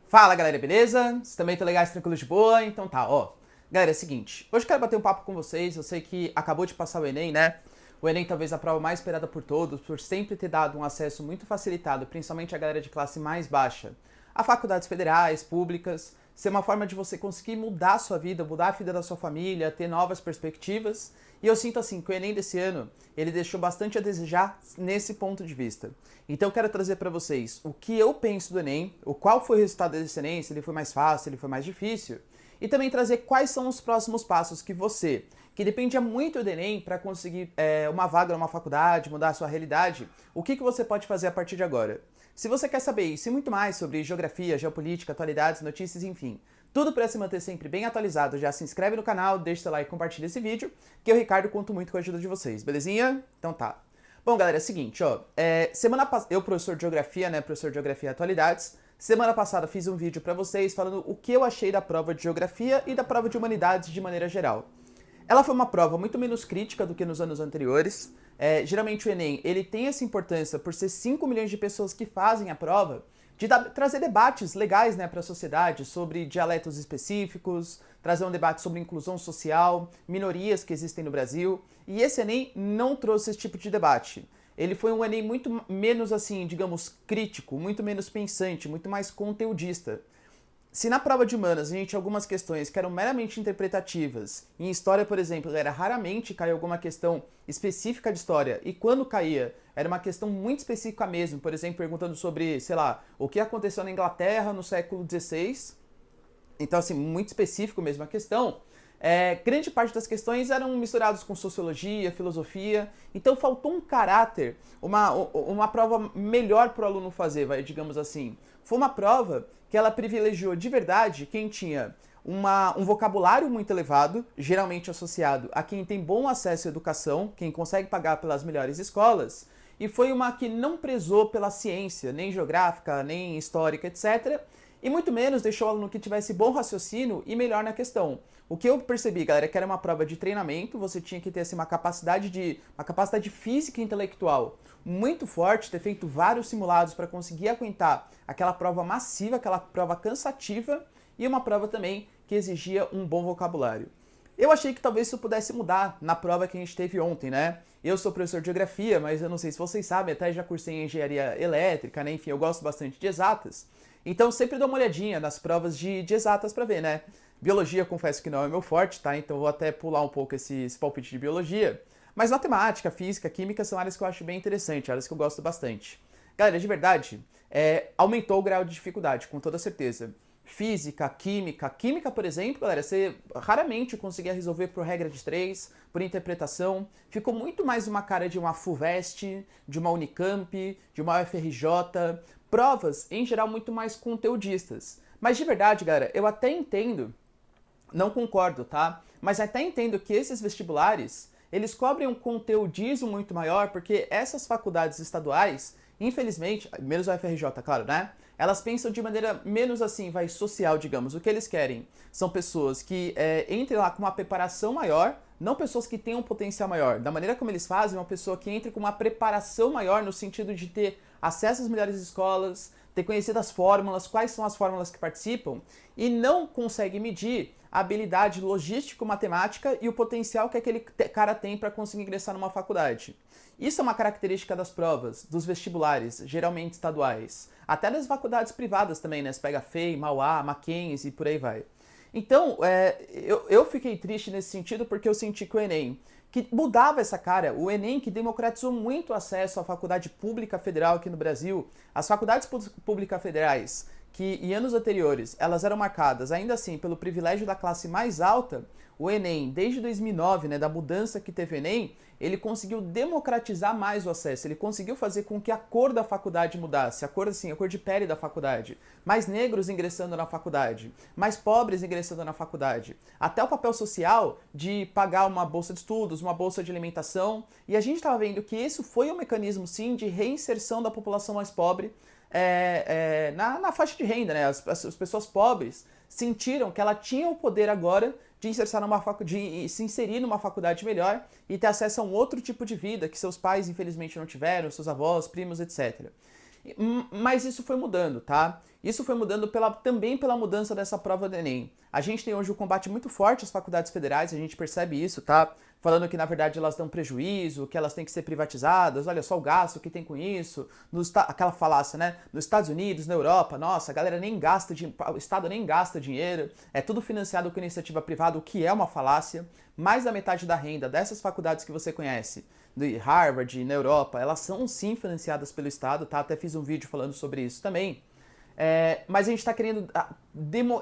Fala galera, beleza? Vocês também estão legais, tranquilos de boa? Então tá, ó. Galera, é o seguinte, hoje eu quero bater um papo com vocês, eu sei que acabou de passar o Enem, né? O Enem talvez a prova mais esperada por todos, por sempre ter dado um acesso muito facilitado, principalmente a galera de classe mais baixa, a faculdades federais, públicas, ser uma forma de você conseguir mudar a sua vida, mudar a vida da sua família, ter novas perspectivas. E eu sinto assim que o Enem desse ano, ele deixou bastante a desejar nesse ponto de vista. Então eu quero trazer para vocês o que eu penso do Enem, o qual foi o resultado desse Enem, se ele foi mais fácil, se ele foi mais difícil, e também trazer quais são os próximos passos que você, que dependia muito do Enem para conseguir uma vaga numa faculdade, mudar a sua realidade, o que você pode fazer a partir de agora. Se você quer saber isso e muito mais sobre geografia, geopolítica, atualidades, notícias, enfim, tudo para se manter sempre bem atualizado, já se inscreve no canal, deixa seu like e compartilha esse vídeo, que eu, Ricardo, conto muito com a ajuda de vocês, belezinha? Então tá. Bom, galera, é o seguinte, ó, eu, professor de Geografia, né, professor de Geografia e Atualidades, semana passada fiz um vídeo para vocês falando o que eu achei da prova de Geografia e da prova de Humanidades de maneira geral. Ela foi uma prova muito menos crítica do que nos anos anteriores. Geralmente o Enem ele tem essa importância por ser 5 milhões de pessoas que fazem a prova, de trazer debates legais, né, para a sociedade sobre dialetos específicos, trazer um debate sobre inclusão social, minorias que existem no Brasil. E esse Enem não trouxe esse tipo de debate. Ele foi um Enem muito menos, assim, digamos, crítico, muito menos pensante, muito mais conteudista. Se na prova de humanas a gente tinha algumas questões que eram meramente interpretativas, em história, por exemplo, era raramente cair alguma questão específica de história, e quando caía, era uma questão muito específica mesmo, por exemplo, perguntando sobre, sei lá, o que aconteceu na Inglaterra no século XVI, então assim, muito específico mesmo a questão. Grande parte das questões eram misturadas com sociologia, filosofia, então faltou um caráter, uma prova melhor para o aluno fazer, digamos assim. Foi uma prova que ela privilegiou de verdade quem tinha um vocabulário muito elevado, geralmente associado a quem tem bom acesso à educação, quem consegue pagar pelas melhores escolas, e foi uma que não prezou pela ciência, nem geográfica, nem histórica, etc., e muito menos deixou o aluno que tivesse bom raciocínio e melhor na questão. O que eu percebi, galera, é que era uma prova de treinamento, você tinha que ter assim, uma capacidade física e intelectual muito forte, ter feito vários simulados para conseguir aguentar aquela prova massiva, aquela prova cansativa, e uma prova também que exigia um bom vocabulário. Eu achei que talvez isso pudesse mudar na prova que a gente teve ontem, né? Eu sou professor de geografia, mas eu não sei se vocês sabem, até já cursei em engenharia elétrica, né? Enfim, eu gosto bastante de exatas. Então sempre dou uma olhadinha nas provas de exatas para ver, né? Biologia, confesso que não é meu forte, tá? Então vou até pular um pouco esse palpite de biologia. Mas matemática, física, química são áreas que eu acho bem interessantes, áreas que eu gosto bastante. Galera, de verdade, aumentou o grau de dificuldade, com toda certeza. Física, química, por exemplo, galera, você raramente conseguia resolver por regra de 3, por interpretação. Ficou muito mais uma cara de uma FUVEST, de uma Unicamp, de uma UFRJ. Provas, em geral, muito mais conteudistas. Mas de verdade, galera, eu até entendo, não concordo, tá? Mas até entendo que esses vestibulares, eles cobrem um conteudismo muito maior, porque essas faculdades estaduais, infelizmente, menos a UFRJ, claro, né? Elas pensam de maneira menos assim, social, digamos. O que eles querem são pessoas que entrem lá com uma preparação maior, não pessoas que tenham um potencial maior. Da maneira como eles fazem, uma pessoa que entre com uma preparação maior no sentido de ter acesso às melhores escolas, ter conhecido as fórmulas, quais são as fórmulas que participam, e não consegue medir a habilidade logístico-matemática e o potencial que aquele cara tem para conseguir ingressar numa faculdade. Isso é uma característica das provas, dos vestibulares, geralmente estaduais. Até das faculdades privadas também, né? Você pega FEI, Mauá, Mackenzie e por aí vai. Então, eu fiquei triste nesse sentido porque eu senti que o Enem, que mudava essa cara, o Enem que democratizou muito o acesso à faculdade pública federal aqui no Brasil, as faculdades públicas federais, que em anos anteriores elas eram marcadas ainda assim pelo privilégio da classe mais alta, o Enem, desde 2009, né, da mudança que teve o Enem, ele conseguiu democratizar mais o acesso, ele conseguiu fazer com que a cor da faculdade mudasse, a cor de pele da faculdade, mais negros ingressando na faculdade, mais pobres ingressando na faculdade, até o papel social de pagar uma bolsa de estudos, uma bolsa de alimentação, e a gente estava vendo que isso foi um mecanismo, sim, de reinserção da população mais pobre na faixa de renda, né? As pessoas pobres sentiram que ela tinha o poder agora de se inserir numa faculdade melhor e ter acesso a um outro tipo de vida que seus pais, infelizmente, não tiveram, seus avós, primos, etc. Mas isso foi mudando, tá? Isso foi mudando também pela mudança dessa prova do Enem. A gente tem hoje um combate muito forte às faculdades federais, a gente percebe isso, tá? Falando que, na verdade, elas dão prejuízo, que elas têm que ser privatizadas, olha só o gasto que tem com isso. Aquela falácia, né? Nos Estados Unidos, na Europa, nossa, a galera nem gasta, o Estado nem gasta dinheiro, é tudo financiado com iniciativa privada, o que é uma falácia. Mais da metade da renda dessas faculdades que você conhece, de Harvard, na Europa, elas são sim financiadas pelo Estado, tá? Até fiz um vídeo falando sobre isso também. Mas a gente está querendo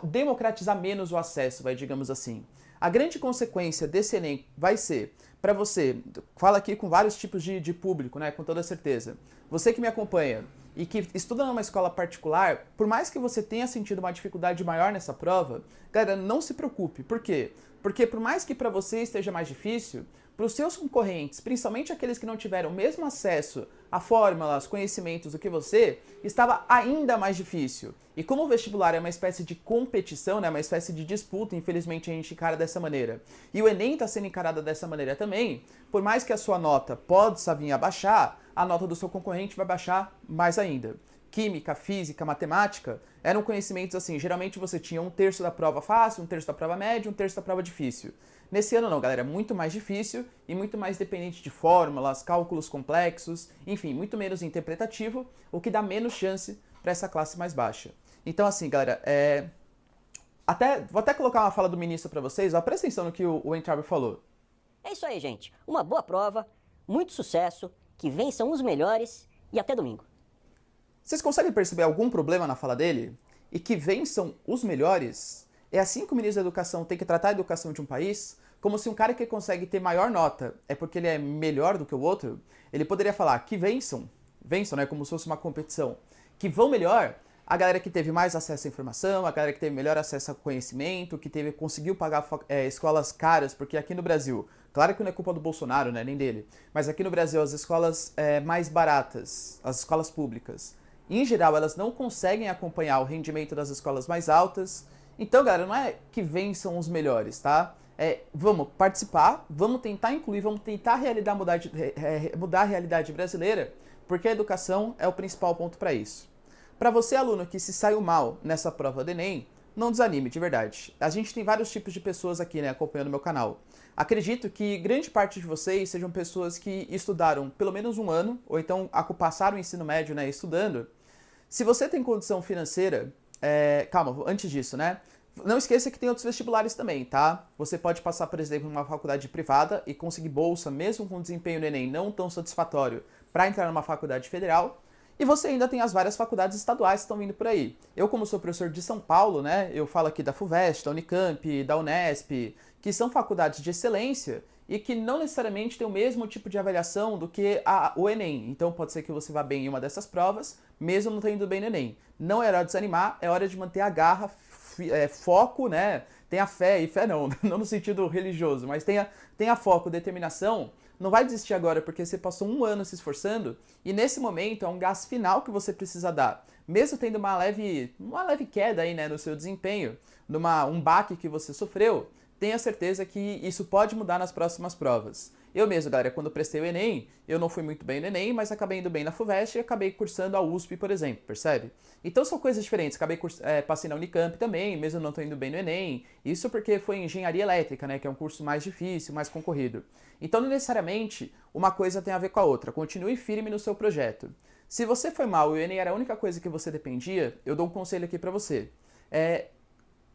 democratizar menos o acesso, digamos assim. A grande consequência desse Enem vai ser, para você, fala aqui com vários tipos de público, né, com toda certeza. Você que me acompanha e que estuda numa escola particular, por mais que você tenha sentido uma dificuldade maior nessa prova, galera, não se preocupe. Por quê? Porque por mais que para você esteja mais difícil, para os seus concorrentes, principalmente aqueles que não tiveram o mesmo acesso a fórmulas, conhecimentos do que você, estava ainda mais difícil. E como o vestibular é uma espécie de competição, né, uma espécie de disputa, infelizmente a gente encara dessa maneira, e o Enem está sendo encarado dessa maneira também, por mais que a sua nota possa vir a baixar, a nota do seu concorrente vai baixar mais ainda. Química, física, matemática, eram conhecimentos assim, geralmente você tinha 1/3 da prova fácil, 1/3 da prova média, 1/3 da prova difícil. Nesse ano não, galera, é muito mais difícil e muito mais dependente de fórmulas, cálculos complexos, enfim, muito menos interpretativo, o que dá menos chance para essa classe mais baixa. Então assim, galera, vou até colocar uma fala do ministro para vocês, ó, presta atenção no que o Weintraub falou. É isso aí, gente. Uma boa prova, muito sucesso, que vençam os melhores e até domingo. Vocês conseguem perceber algum problema na fala dele? E que vençam os melhores? É assim que o ministro da Educação tem que tratar a educação de um país? Como se um cara que consegue ter maior nota é porque ele é melhor do que o outro? Ele poderia falar que vençam, né, como se fosse uma competição, que vão melhor a galera que teve mais acesso à informação, a galera que teve melhor acesso ao conhecimento, que conseguiu pagar escolas caras, porque aqui no Brasil, claro que não é culpa do Bolsonaro, né, nem dele, mas aqui no Brasil as escolas mais baratas, as escolas públicas, em geral elas não conseguem acompanhar o rendimento das escolas mais altas. Então, galera, não é que vençam os melhores, tá? Vamos participar, vamos tentar incluir, vamos tentar mudar a realidade brasileira, porque a educação é o principal ponto para isso. Para você, aluno que se saiu mal nessa prova do Enem, não desanime, de verdade. A gente tem vários tipos de pessoas aqui, né, acompanhando o meu canal. Acredito que grande parte de vocês sejam pessoas que estudaram pelo menos um ano, ou então passaram o ensino médio, né, estudando. Se você tem condição financeira, calma, antes disso, né? Não esqueça que tem outros vestibulares também, tá? Você pode passar, por exemplo, numa faculdade privada e conseguir bolsa, mesmo com desempenho no Enem não tão satisfatório, para entrar numa faculdade federal. E você ainda tem as várias faculdades estaduais que estão vindo por aí. Eu, como sou professor de São Paulo, né? Eu falo aqui da FUVEST, da Unicamp, da Unesp, que são faculdades de excelência e que não necessariamente tem o mesmo tipo de avaliação do que o Enem. Então pode ser que você vá bem em uma dessas provas, mesmo não tendo bem no Enem. Não é hora de desanimar, é hora de manter a garra, foco, né? Tenha fé, e fé não, não no sentido religioso, mas tenha foco, determinação. Não vai desistir agora porque você passou um ano se esforçando e nesse momento é um gás final que você precisa dar. Mesmo tendo uma leve queda aí, né, no seu desempenho, um baque que você sofreu, tenha certeza que isso pode mudar nas próximas provas. Eu mesmo, galera, quando prestei o Enem, eu não fui muito bem no Enem, mas acabei indo bem na FUVEST e acabei cursando a USP, por exemplo, percebe? Então são coisas diferentes. Passei na Unicamp também, mesmo não tô indo bem no Enem. Isso porque foi engenharia elétrica, né, que é um curso mais difícil, mais concorrido. Então, não necessariamente, uma coisa tem a ver com a outra. Continue firme no seu projeto. Se você foi mal e o Enem era a única coisa que você dependia, eu dou um conselho aqui pra você.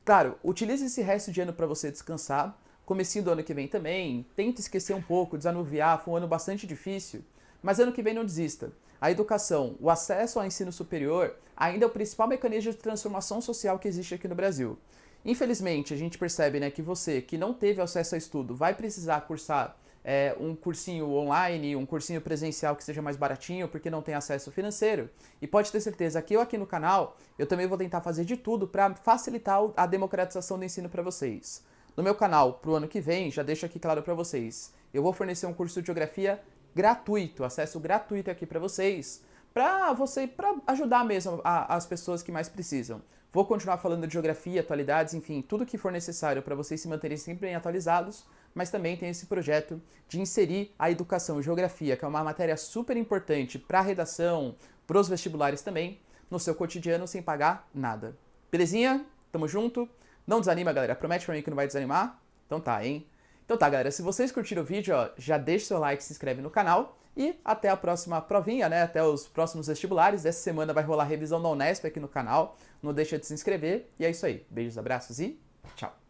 Claro, utilize esse resto de ano para você descansar. Comecinho do ano que vem também, tenta esquecer um pouco, desanuviar, foi um ano bastante difícil, mas ano que vem não desista. A educação, o acesso ao ensino superior, ainda é o principal mecanismo de transformação social que existe aqui no Brasil. Infelizmente, a gente percebe, né, que você que não teve acesso a estudo vai precisar cursar um cursinho online, um cursinho presencial que seja mais baratinho porque não tem acesso financeiro. E pode ter certeza que eu aqui no canal, eu também vou tentar fazer de tudo para facilitar a democratização do ensino para vocês. No meu canal, pro ano que vem, já deixo aqui claro para vocês, eu vou fornecer um curso de geografia gratuito, acesso gratuito aqui para vocês, para ajudar mesmo as pessoas que mais precisam. Vou continuar falando de geografia, atualidades, enfim, tudo que for necessário para vocês se manterem sempre bem atualizados, mas também tem esse projeto de inserir a educação em geografia, que é uma matéria super importante para a redação, para os vestibulares também, no seu cotidiano sem pagar nada. Belezinha? Tamo junto? Não desanima, galera. Promete pra mim que não vai desanimar? Então tá, hein? Então tá, galera. Se vocês curtiram o vídeo, ó, já deixa seu like, se inscreve no canal e até a próxima provinha, né? Até os próximos vestibulares. Essa semana vai rolar revisão da Unesp aqui no canal. Não deixa de se inscrever. E é isso aí. Beijos, abraços e tchau.